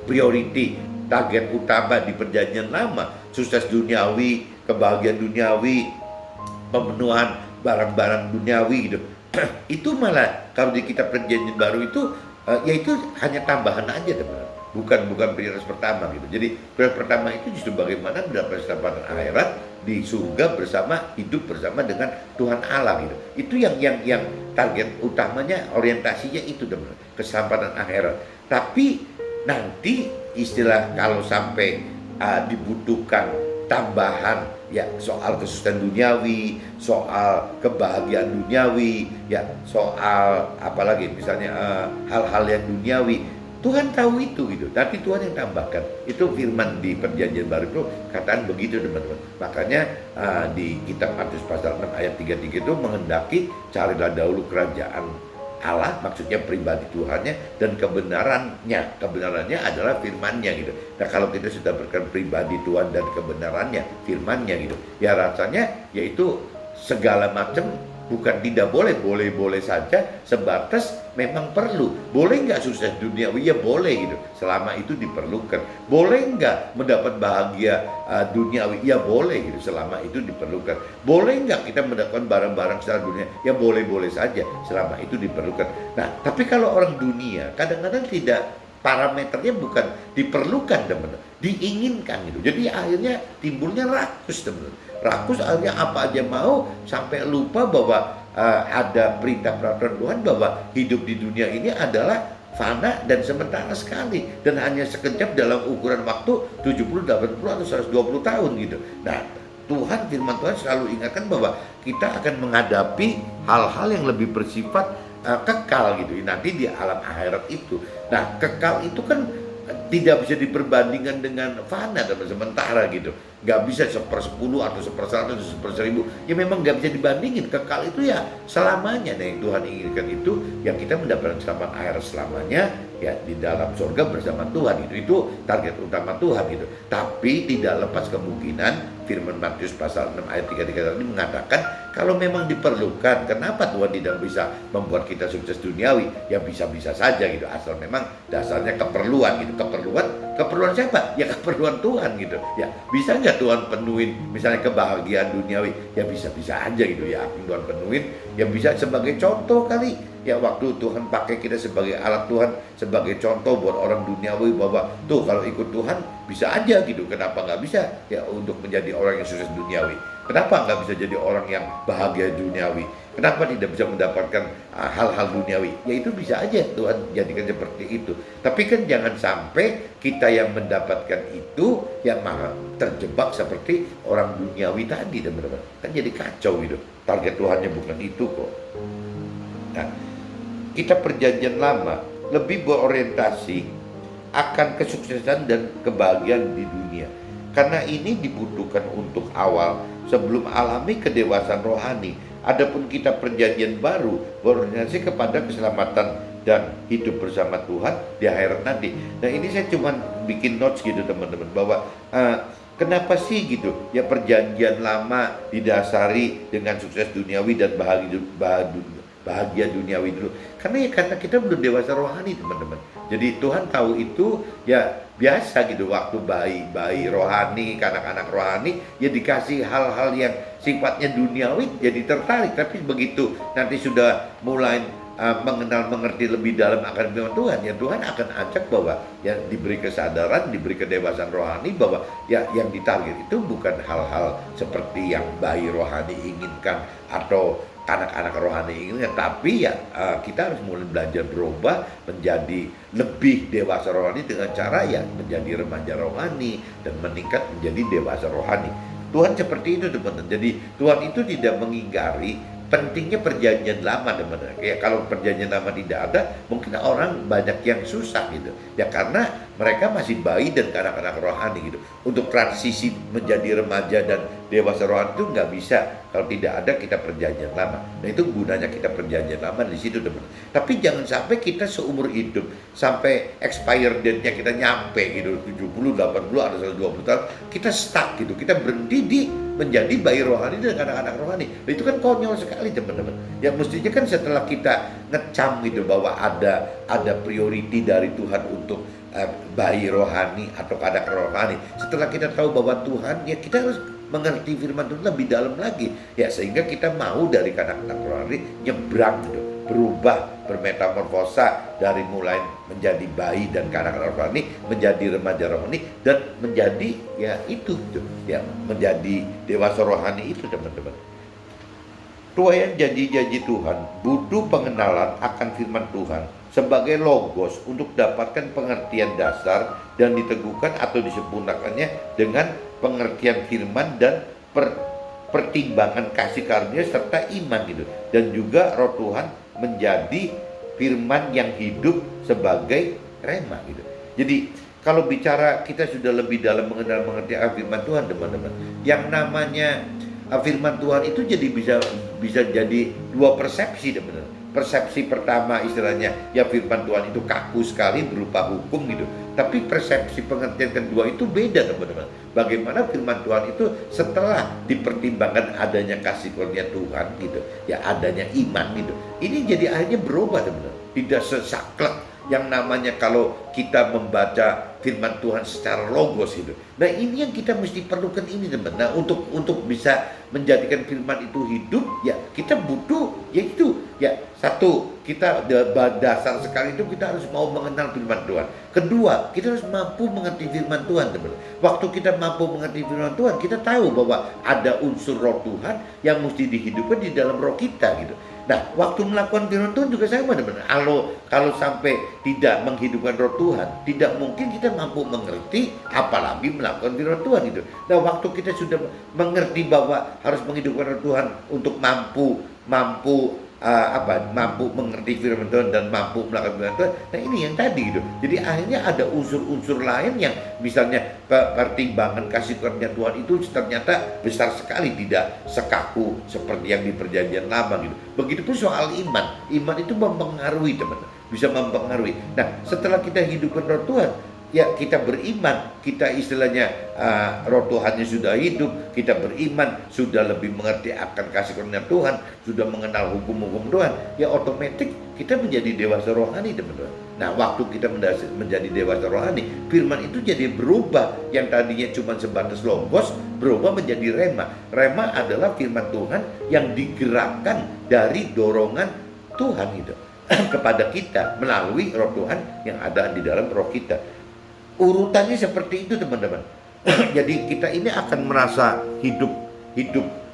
priority target utama di perjanjian lama, sukses duniawi, kebahagiaan duniawi, pemenuhan barang-barang duniawi gitu. Itu malah kalau di kitab perjanjian baru itu ya itu hanya tambahan aja teman-teman. Bukan prioritas pertama gitu. Jadi prioritas pertama itu justru bagaimana mendapatkan keselamatan akhirat di surga bersama, hidup bersama dengan Tuhan Allah gitu. Itu yang target utamanya, orientasinya itu teman-teman, keselamatan akhirat. Tapi nanti istilah kalau sampai dibutuhkan tambahan ya soal kesuksesan duniawi, soal kebahagiaan duniawi, ya soal apalagi misalnya hal-hal yang duniawi, Tuhan tahu itu gitu. Tapi Tuhan yang tambahkan. Itu firman di perjanjian baru itu kataan begitu teman-teman. Makanya di kitab Matius pasal 6 ayat 33 itu menghendaki carilah dahulu kerajaan Allah, maksudnya pribadi Tuhannya dan kebenarannya adalah firman-Nya gitu. Nah kalau kita sudah berkan pribadi Tuhan dan kebenarannya, firman-Nya gitu, ya rasanya yaitu segala macam bukan tidak boleh saja sebatas memang perlu. Boleh nggak sukses duniawi? Ya boleh gitu, selama itu diperlukan. Boleh nggak mendapat bahagia duniawi? Ya boleh gitu, selama itu diperlukan. Boleh nggak kita mendapatkan barang-barang secara dunia? Ya boleh saja, selama itu diperlukan. Nah, tapi kalau orang dunia kadang-kadang tidak, parameternya bukan diperlukan teman-teman, diinginkan gitu. Jadi akhirnya timbulnya rakus teman-teman. Rakus akhirnya apa aja mau, sampai lupa bahwa ada perintah peraturan Tuhan bahwa hidup di dunia ini adalah fana dan sementara sekali dan hanya sekejap dalam ukuran waktu 70, 80 atau 120 tahun gitu. Nah, Tuhan, firman Tuhan selalu ingatkan bahwa kita akan menghadapi hal-hal yang lebih bersifat kekal gitu nanti di alam akhirat itu. Nah, kekal itu kan tidak bisa diperbandingkan dengan fana dan sementara gitu. Nggak bisa 1/10 atau 1/100 atau 1/1000. Ya memang nggak bisa dibandingin. Kekal itu ya selamanya. Nah, yang Tuhan inginkan itu yang kita mendapatkan selamat akhirat selamanya ya di dalam surga bersama Tuhan. Itu target utama Tuhan gitu. Tapi tidak lepas kemungkinan firman Matius pasal 6 ayat 33 ini mengatakan kalau memang diperlukan, kenapa Tuhan tidak bisa membuat kita sukses duniawi? Ya bisa-bisa saja gitu, asal memang dasarnya keperluan gitu. Keperluan siapa? Ya keperluan Tuhan gitu. Ya bisa nggak Tuhan penuhin misalnya kebahagiaan duniawi? Ya bisa-bisa aja gitu ya. Tuhan penuhin, ya bisa sebagai contoh kali. Ya waktu Tuhan pakai kita sebagai alat Tuhan, sebagai contoh buat orang duniawi bahwa tuh kalau ikut Tuhan bisa aja gitu. Kenapa nggak bisa? Ya untuk menjadi orang yang sukses duniawi. Kenapa nggak bisa jadi orang yang bahagia duniawi? Kenapa tidak bisa mendapatkan hal-hal duniawi? Ya itu bisa aja Tuhan jadikan seperti itu. Tapi kan jangan sampai kita yang mendapatkan itu yang malah terjebak seperti orang duniawi tadi, teman-teman. Kan jadi kacau gitu. Target Tuhannya bukan itu kok. Nah, kita perjanjian lama lebih berorientasi akan kesuksesan dan kebahagiaan di dunia. Karena ini dibutuhkan untuk awal sebelum alami kedewasaan rohani. Adapun kita perjanjian baru berorientasi kepada keselamatan dan hidup bersama Tuhan di akhirat nanti. Nah ini saya cuma bikin notes gitu teman-teman bahwa kenapa sih gitu ya perjanjian lama didasari dengan sukses duniawi dan bahagia duniawi dulu. Karena kita belum dewasa rohani teman-teman. Jadi Tuhan tahu itu ya biasa gitu waktu bayi rohani, anak-anak rohani ya dikasih hal-hal yang sifatnya duniawi jadi tertarik. Tapi begitu nanti sudah mulai mengerti lebih dalam akan firman Tuhan, ya Tuhan akan ajak bahwa ya diberi kesadaran, diberi kedewasaan rohani bahwa ya yang ditarget itu bukan hal-hal seperti yang bayi rohani inginkan atau anak-anak rohani inginkan, tapi ya kita harus mulai belajar berubah menjadi lebih dewasa rohani dengan cara ya menjadi remaja rohani dan meningkat menjadi dewasa rohani. Tuhan seperti itu teman-teman. Jadi Tuhan itu tidak mengingkari pentingnya perjanjian lama teman-teman. Ya kalau perjanjian lama tidak ada, mungkin orang banyak yang susah gitu. Ya karena mereka masih bayi dan anak-anak rohani gitu. Untuk transisi menjadi remaja dan dewasa rohani itu nggak bisa kalau tidak ada kita perjanjian lama. Nah itu gunanya kita perjanjian lama di situ teman-teman. Tapi jangan sampai kita seumur hidup sampai expire date-nya kita nyampe gitu 70, 80 atau 120 tahun kita stuck gitu. Kita berhenti di menjadi bayi rohani dan anak-anak rohani. Nah, itu kan konyol sekali teman-teman. Ya mestinya kan setelah kita ngecam gitu bahwa ada priority dari Tuhan untuk bayi rohani atau anak rohani. Setelah kita tahu bahwa Tuhan, ya kita harus mengerti firman Tuhan lebih dalam lagi. Ya sehingga kita mau dari anak-anak rohani nyebrang gitu, berubah, bermetamorfosa dari mulai menjadi bayi dan kanak-kanak rohani menjadi remaja rohani dan menjadi ya itu gitu, ya menjadi dewasa rohani itu teman-teman. Tuayan janji-janji Tuhan butuh pengenalan akan firman Tuhan sebagai logos untuk dapatkan pengertian dasar dan diteguhkan atau disempurnakannya dengan pengertian firman dan pertimbangan kasih karunia serta iman gitu. Dan juga roh Tuhan menjadi firman yang hidup sebagai rema gitu. Jadi kalau bicara kita sudah lebih dalam mengerti firman Tuhan teman-teman, yang namanya firman Tuhan itu jadi bisa jadi dua persepsi teman-teman. Persepsi pertama istilahnya ya firman Tuhan itu kaku sekali berupa hukum gitu. Tapi persepsi pengertian kedua itu beda teman-teman. Bagaimana firman Tuhan itu setelah dipertimbangkan adanya kasih karunia Tuhan gitu, ya adanya iman gitu. Ini jadi akhirnya berubah teman-teman. Tidak sesaklek yang namanya kalau kita membaca firman Tuhan secara logos gitu. Nah ini yang kita mesti perlukan ini teman. Nah untuk bisa menjadikan firman itu hidup ya kita butuh yaitu ya satu kita dasar sekali itu kita harus mau mengenal firman Tuhan. Kedua kita harus mampu mengerti firman Tuhan teman. Waktu kita mampu mengerti firman Tuhan kita tahu bahwa ada unsur roh Tuhan yang mesti dihidupkan di dalam roh kita gitu. Nah, waktu melakukan firman Tuhan juga sama teman-teman. Kalau sampai tidak menghidupkan roh Tuhan, tidak mungkin kita mampu mengerti, apalagi melakukan firman Tuhan itu. Nah, waktu kita sudah mengerti bahwa harus menghidupkan roh Tuhan untuk mampu mengerti firman Tuhan dan mampu melakukan firman Tuhan. Nah, ini yang tadi gitu. Jadi akhirnya ada unsur-unsur lain yang misalnya pertimbangan kasih karunia Tuhan itu ternyata besar sekali, tidak sekaku seperti yang di perjanjian lama gitu. Begitupun soal iman. Iman itu mempengaruhi teman-teman, bisa mempengaruhi. Nah, setelah kita hidupkan roh Tuhan, ya kita beriman, kita istilahnya roh Tuhannya sudah hidup, kita beriman, sudah lebih mengerti akan kasih karunia Tuhan, sudah mengenal hukum-hukum Tuhan, ya otomatis kita menjadi dewasa rohani teman-teman. Nah, waktu kita menjadi dewasa rohani, firman itu jadi berubah, yang tadinya cuma sebatas logos berubah menjadi rema. Rema adalah firman Tuhan yang digerakkan dari dorongan Tuhan itu kepada kita melalui roh Tuhan yang ada di dalam roh kita. Urutannya seperti itu teman-teman. Jadi kita ini akan merasa hidup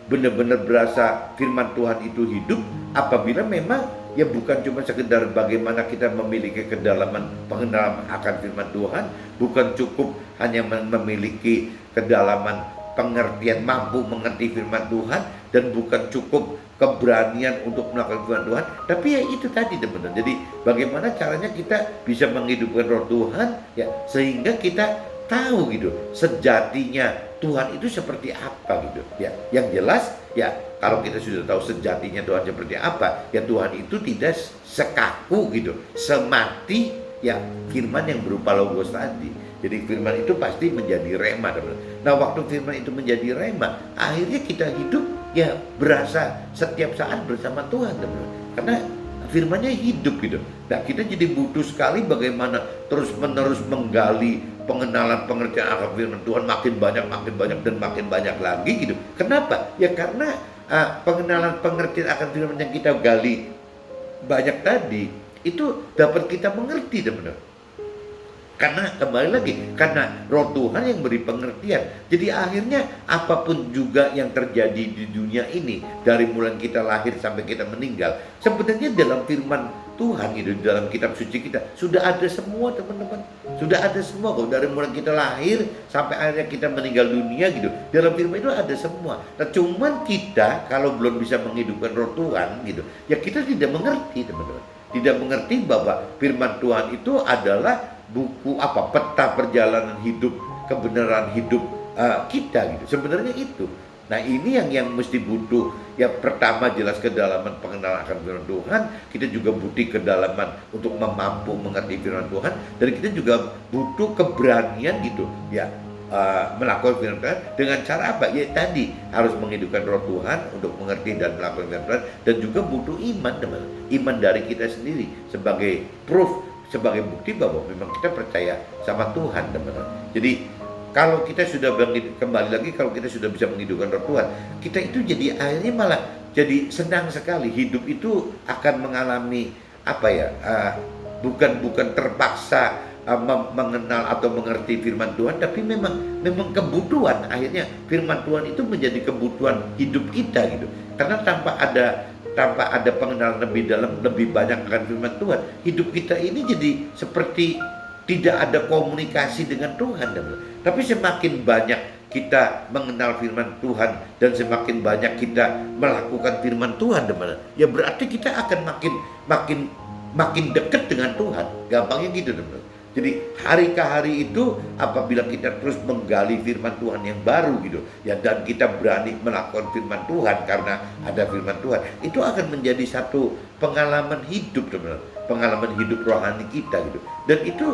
benar-benar berasa firman Tuhan itu hidup apabila memang ya bukan cuma sekedar bagaimana kita memiliki kedalaman pengenalan akan firman Tuhan, bukan cukup hanya memiliki kedalaman pengertian, mampu mengerti firman Tuhan, dan bukan cukup keberanian untuk melakukan firman Tuhan, tapi ya itu tadi teman-teman. Jadi bagaimana caranya kita bisa menghidupkan roh Tuhan ya, sehingga kita tahu gitu sejatinya Tuhan itu seperti apa gitu ya. Yang jelas ya, kalau kita sudah tahu sejatinya Tuhan seperti apa, ya Tuhan itu tidak sekaku gitu, semati ya firman yang berupa logos tadi. Jadi firman itu pasti menjadi rema teman-teman. Nah, waktu firman itu menjadi rema, akhirnya kita hidup ya berasa setiap saat bersama Tuhan teman-teman. Karena firmannya hidup gitu. Nah, kita jadi butuh sekali bagaimana terus-menerus menggali pengenalan pengertian akan firman Tuhan, makin banyak dan makin banyak lagi gitu. Kenapa? Ya karena pengenalan pengertian akan firman yang kita gali banyak tadi itu dapat kita mengerti teman-teman. Karena kembali lagi, karena roh Tuhan yang beri pengertian. Jadi akhirnya apapun juga yang terjadi di dunia ini, dari mulai kita lahir sampai kita meninggal, sebenarnya dalam firman Tuhan gitu, dalam kitab suci kita sudah ada semua teman-teman. Sudah ada semua kok, dari mulai kita lahir sampai akhirnya kita meninggal dunia gitu. Dalam firman itu ada semua. Nah, cuman kita kalau belum bisa menghidupkan roh Tuhan gitu, ya kita tidak mengerti teman-teman. Tidak mengerti bahwa firman Tuhan itu adalah buku peta perjalanan hidup, kebenaran hidup kita gitu. Sebenarnya itu. Nah, ini yang mesti butuh. Ya pertama jelas kedalaman pengenalan akan firman Tuhan, kita juga butuh kedalaman untuk mampu mengerti firman Tuhan, dan kita juga butuh keberanian gitu ya melakukan firman Tuhan dengan cara apa? Ya tadi harus menghidupkan roh Tuhan untuk mengerti dan melakukan firman Tuhan, dan juga butuh iman teman-teman. Iman dari kita sendiri sebagai proof, sebagai bukti bahwa memang kita percaya sama Tuhan teman-teman. Jadi kalau kita sudah kembali lagi, kalau kita sudah bisa menghidupkan roh Tuhan, kita itu jadi akhirnya malah jadi senang sekali. Hidup itu akan mengalami bukan terpaksa mengenal atau mengerti firman Tuhan, tapi memang kebutuhan. Akhirnya firman Tuhan itu menjadi kebutuhan hidup kita gitu. Karena tanpa ada pengenalan lebih dalam, lebih banyak akan firman Tuhan, hidup kita ini jadi seperti tidak ada komunikasi dengan Tuhan teman-teman. Tapi semakin banyak kita mengenal firman Tuhan dan semakin banyak kita melakukan firman Tuhan teman-teman, ya berarti kita akan makin dekat dengan Tuhan. Gampangnya gitu teman-teman. Jadi hari ke hari itu apabila kita terus menggali firman Tuhan yang baru gitu ya, dan kita berani melakukan firman Tuhan karena ada firman Tuhan, itu akan menjadi satu pengalaman hidup teman-teman, pengalaman hidup rohani kita gitu. Dan itu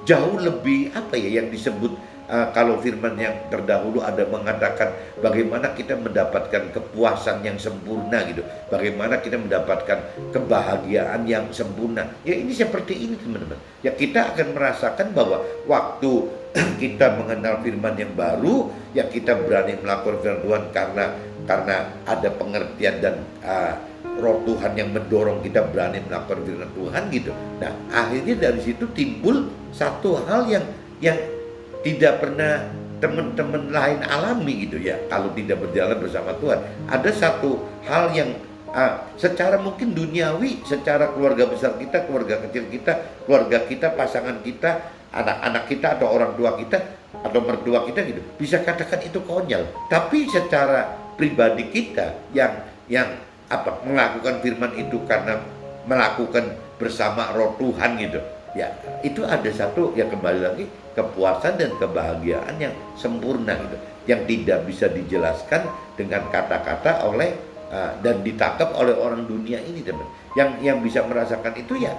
jauh lebih yang disebut kalau firman yang terdahulu ada mengatakan bagaimana kita mendapatkan kepuasan yang sempurna gitu, bagaimana kita mendapatkan kebahagiaan yang sempurna. Ya ini seperti ini teman-teman. Ya kita akan merasakan bahwa waktu kita mengenal firman yang baru, ya kita berani melakukan firman Tuhan karena ada pengertian dan roh Tuhan yang mendorong kita berani melakukan firman Tuhan gitu. Nah akhirnya dari situ timbul satu hal yang tidak pernah teman-teman lain alami gitu ya, kalau tidak berjalan bersama Tuhan. Ada satu hal yang secara mungkin duniawi, secara keluarga besar kita, keluarga kecil kita, keluarga kita, pasangan kita, anak-anak kita atau orang tua kita atau mertua kita gitu, bisa katakan itu konyol. Tapi secara pribadi kita yang melakukan firman itu karena melakukan bersama roh Tuhan gitu, ya itu ada satu yang kembali lagi kepuasan dan kebahagiaan yang sempurna gitu, yang tidak bisa dijelaskan dengan kata-kata oleh dan ditangkap oleh orang dunia ini, teman. Yang bisa merasakan itu ya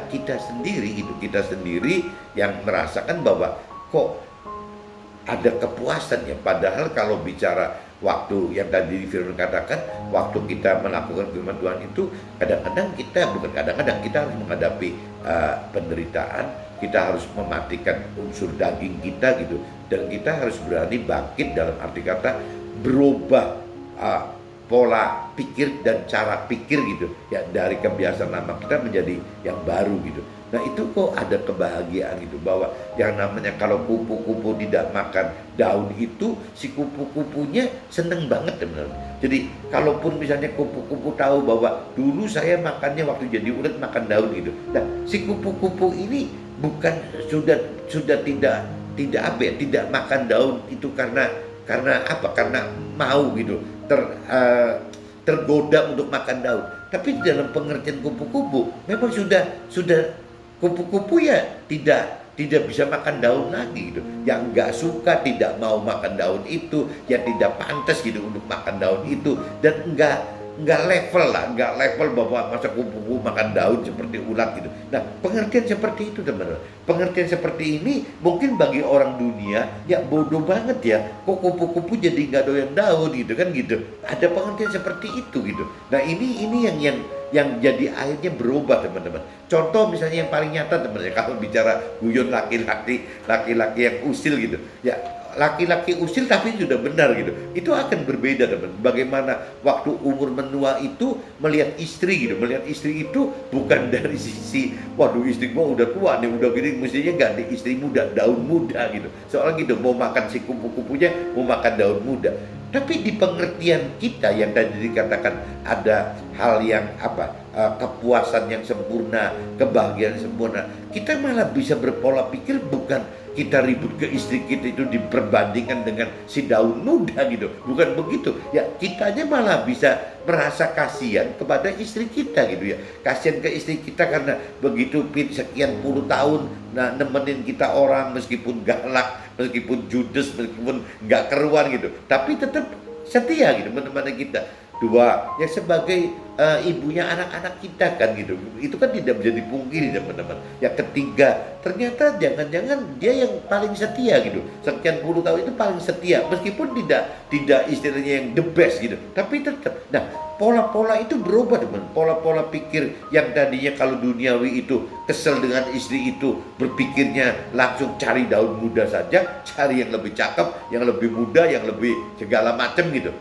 kita sendiri gitu, kita sendiri yang merasakan bahwa kok ada kepuasan ya. Padahal kalau bicara waktu yang tadi firman katakan, waktu kita melakukan firman Tuhan itu kadang-kadang kita harus menghadapi penderitaan, kita harus mematikan unsur daging kita gitu, dan kita harus berani bangkit, dalam arti kata berubah pola pikir dan cara pikir gitu ya, dari kebiasaan lama kita menjadi yang baru gitu. Nah itu kok ada kebahagiaan gitu, bahwa yang namanya kalau kupu-kupu tidak makan daun itu, si kupu-kupunya seneng banget teman-teman. Jadi kalaupun misalnya kupu-kupu tahu bahwa dulu saya makannya waktu jadi ulet makan daun gitu, nah si kupu-kupu ini bukan sudah tidak makan daun itu karena apa? Karena mau gitu, tergoda untuk makan daun. Tapi dalam pengertian kupu-kupu memang sudah kupu-kupu ya tidak bisa makan daun lagi gitu. Yang nggak suka, tidak mau makan daun itu, yang tidak pantas gitu untuk makan daun itu, dan nggak level bahwa masa kupu-kupu makan daun seperti ulat gitu. Nah pengertian seperti itu teman-teman, pengertian seperti ini mungkin bagi orang dunia ya bodoh banget ya, kok kupu-kupu jadi nggak doyan daun gitu kan gitu. Ada pengertian seperti itu gitu. Nah ini yang jadi akhirnya berubah teman-teman. Contoh misalnya yang paling nyata teman-teman, kalau bicara guyon laki-laki yang usil gitu ya, laki-laki usil tapi sudah benar gitu, itu akan berbeda teman. Bagaimana waktu umur menua itu melihat istri gitu, melihat istri itu bukan dari sisi waduh istri gua udah tua nih, udah gini, mestinya ganti istri muda, daun muda gitu. Soalnya gitu, mau makan si kupu-kupunya mau makan daun muda. Tapi di pengertian kita yang tadi dikatakan ada hal yang kepuasan yang sempurna, kebahagiaan sempurna, kita malah bisa berpola pikir bukan kita ribut ke istri kita itu diperbandingkan dengan si daun muda gitu, bukan begitu ya. Kitanya malah bisa merasa kasihan kepada istri kita gitu ya, kasihan ke istri kita karena begitu sekian puluh tahun nemenin kita orang, meskipun galak, meskipun judes, meskipun nggak keruan gitu, tapi tetap setia gitu menemani kita. Dua, ya sebagai ibunya anak-anak kita kan gitu, itu kan tidak bisa dipungkiri teman-teman. Ya ketiga, ternyata jangan-jangan dia yang paling setia gitu, sekian puluh tahun itu paling setia, meskipun tidak istilahnya yang the best gitu, tapi tetap. Nah pola-pola itu berubah teman, pola-pola pikir yang tadinya kalau duniawi itu kesel dengan istri itu, berpikirnya langsung cari daun muda saja, cari yang lebih cakep, yang lebih muda, yang lebih segala macam gitu.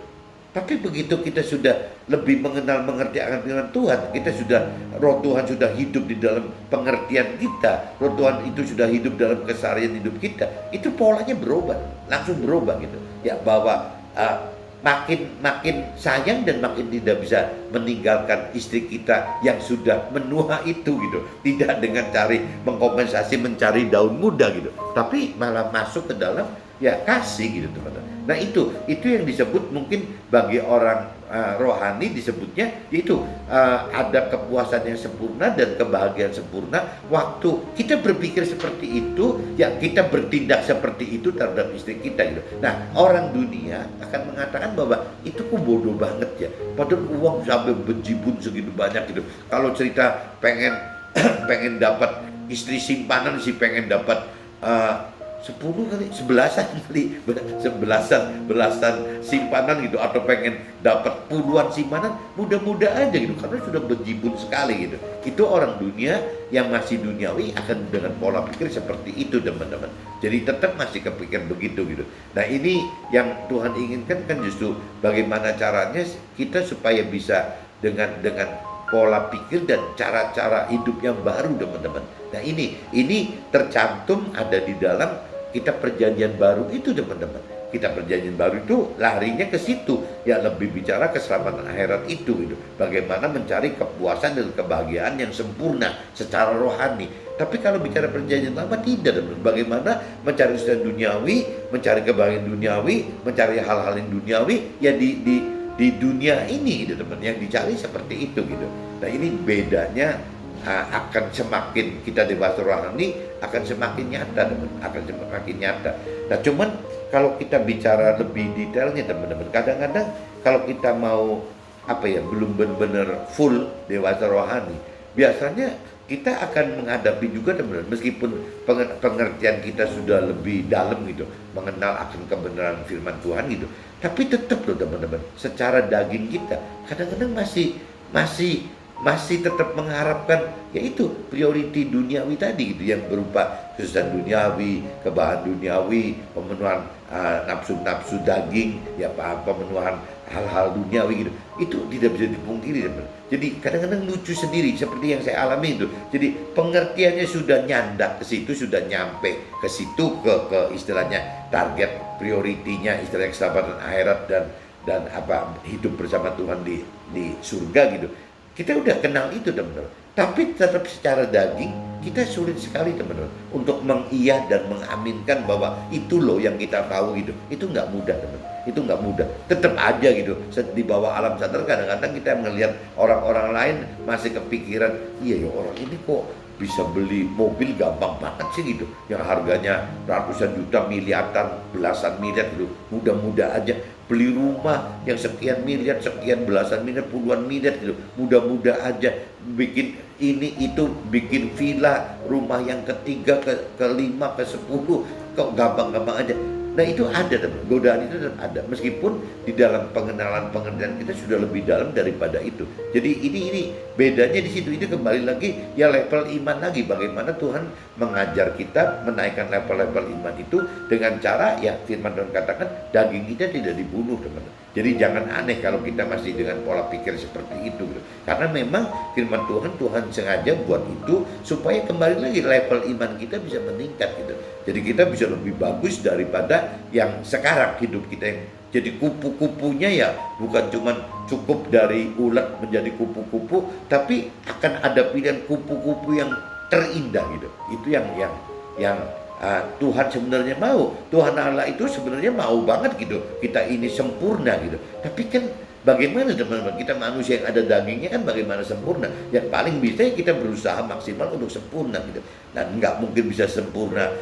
Tapi begitu kita sudah lebih mengerti akan firman Tuhan, kita roh Tuhan sudah hidup di dalam pengertian kita, roh Tuhan itu sudah hidup dalam keseharian hidup kita, itu polanya berubah, langsung berubah gitu. Ya bahwa makin sayang dan makin tidak bisa meninggalkan istri kita yang sudah menua itu gitu, tidak dengan mengkompensasi mencari daun muda gitu, tapi malah masuk ke dalam ya kasih gitu teman-teman. Nah itu yang disebut mungkin bagi orang rohani disebutnya yaitu ada kepuasan yang sempurna dan kebahagiaan sempurna. Waktu kita berpikir seperti itu ya, kita bertindak seperti itu terhadap istri kita gitu. Nah orang dunia akan mengatakan bahwa itu kok bodoh banget ya, padahal uang sampai berjibun segitu banyak gitu. Kalau cerita pengen dapat istri simpanan sih, pengen dapat 10 kali, 11-an kali, belasan simpanan gitu, atau pengen dapat puluhan simpanan, mudah-mudah aja gitu, karena sudah berjibun sekali gitu. Itu orang dunia yang masih duniawi akan dengan pola pikir seperti itu teman-teman. Jadi tetap masih kepikir begitu gitu. Nah ini yang Tuhan inginkan kan justru bagaimana caranya kita supaya bisa dengan pola pikir dan cara-cara hidup yang baru teman-teman. Nah ini tercantum ada di dalam kita perjanjian baru itu teman-teman. Kitab Perjanjian Baru itu larinya ke situ, ya lebih bicara keselamatan akhirat itu gitu. Bagaimana mencari kepuasan dan kebahagiaan yang sempurna secara rohani. Tapi kalau bicara Perjanjian Lama tidak, teman. Bagaimana mencari kesusahan duniawi, mencari kebahagiaan duniawi, mencari hal-hal yang duniawi ya di dunia ini gitu, teman. Yang dicari seperti itu gitu. Nah, ini bedanya akan semakin kita dewasa rohani akan semakin nyata, teman, akan semakin nyata. Nah, cuman kalau kita bicara lebih detailnya, teman-teman, kadang-kadang kalau kita mau belum benar-benar full dewasa rohani, biasanya kita akan menghadapi juga, teman-teman, meskipun pengertian kita sudah lebih dalam gitu, mengenal akan kebenaran firman Tuhan gitu, tapi tetap loh, teman-teman, secara daging kita kadang-kadang masih tetap mengharapkan yaitu priority duniawi tadi gitu, yang berupa kesusahan duniawi, kebahagiaan duniawi, pemenuhan nafsu-nafsu daging, ya pemenuhan hal-hal duniawi gitu. Itu tidak bisa dipungkiri, teman. Jadi kadang-kadang lucu sendiri seperti yang saya alami itu. Jadi pengertiannya sudah nyandak ke situ, sudah nyampe ke situ, ke istilahnya target prioritinya, istilahnya keselamatan akhirat dan hidup bersama Tuhan di surga gitu. Kita udah kenal itu, teman-teman. Tapi tetap secara daging kita sulit sekali, teman-teman, untuk mengiyah dan mengaminkan bahwa itu loh yang kita tahu gitu. Itu nggak mudah, teman. Itu nggak mudah. Tetap aja gitu. Di bawah alam sadar kadang-kadang kita melihat orang-orang lain masih kepikiran, iya ya orang ini kok bisa beli mobil gampang banget sih gitu, yang harganya ratusan juta, miliaran, belasan miliar gitu, mudah-mudah aja. Beli rumah yang sekian miliar, sekian belasan miliar, puluhan miliar gitu, mudah-mudah aja. Bikin ini itu, bikin villa, rumah yang ketiga, kelima, ke-10, kok gampang-gampang aja. Nah itu ada, teman. Godaan itu tetap ada, meskipun di dalam pengenalan kita sudah lebih dalam daripada itu. Jadi ini bedanya di situ. Ini kembali lagi ya level iman lagi, bagaimana Tuhan mengajar kita menaikkan level-level iman itu dengan cara ya firman Tuhan katakan daging kita tidak dibunuh, teman. Jadi jangan aneh kalau kita masih dengan pola pikir seperti itu gitu. Karena memang firman Tuhan sengaja buat itu supaya kembali lagi level iman kita bisa meningkat gitu. Jadi kita bisa lebih bagus daripada yang sekarang hidup kita yang jadi kupu-kupunya ya bukan cuma cukup dari ulat menjadi kupu-kupu, tapi akan ada pilihan kupu-kupu yang terindah gitu. Itu yang Tuhan sebenarnya mau. Tuhan Allah itu sebenarnya mau banget gitu kita ini sempurna gitu. Tapi kan bagaimana, teman-teman, kita manusia yang ada dagingnya kan bagaimana sempurna? Yang paling bisa ya kita berusaha maksimal untuk sempurna gitu. Dan nggak mungkin bisa sesempurna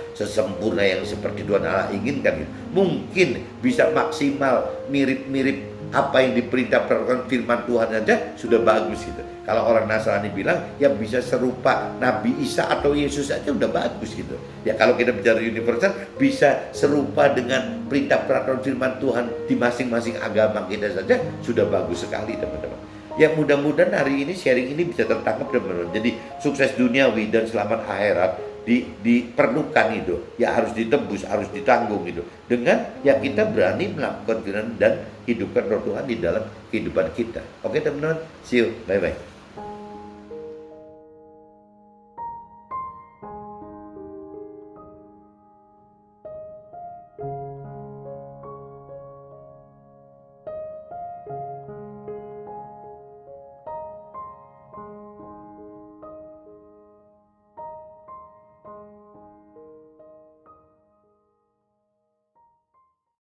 yang seperti Tuhan Allah inginkan gitu. Mungkin bisa maksimal mirip-mirip apa yang diperintah peraturan firman Tuhan aja sudah bagus gitu. Kalau orang Nasrani bilang ya bisa serupa Nabi Isa atau Yesus aja udah bagus gitu. Ya kalau kita bicara universal bisa serupa dengan perintah peraturan firman Tuhan di masing-masing agama kita saja sudah bagus sekali, teman-teman. Ya mudah-mudahan hari ini sharing ini bisa tertangkap, teman-teman. Jadi sukses duniawi dan selamat akhirat diperlukan itu ya harus ditebus, harus ditanggung gitu dengan ya kita berani melakukan firman dan hidupkan roh Tuhan di dalam kehidupan kita. Oke, teman-teman, see you, bye bye.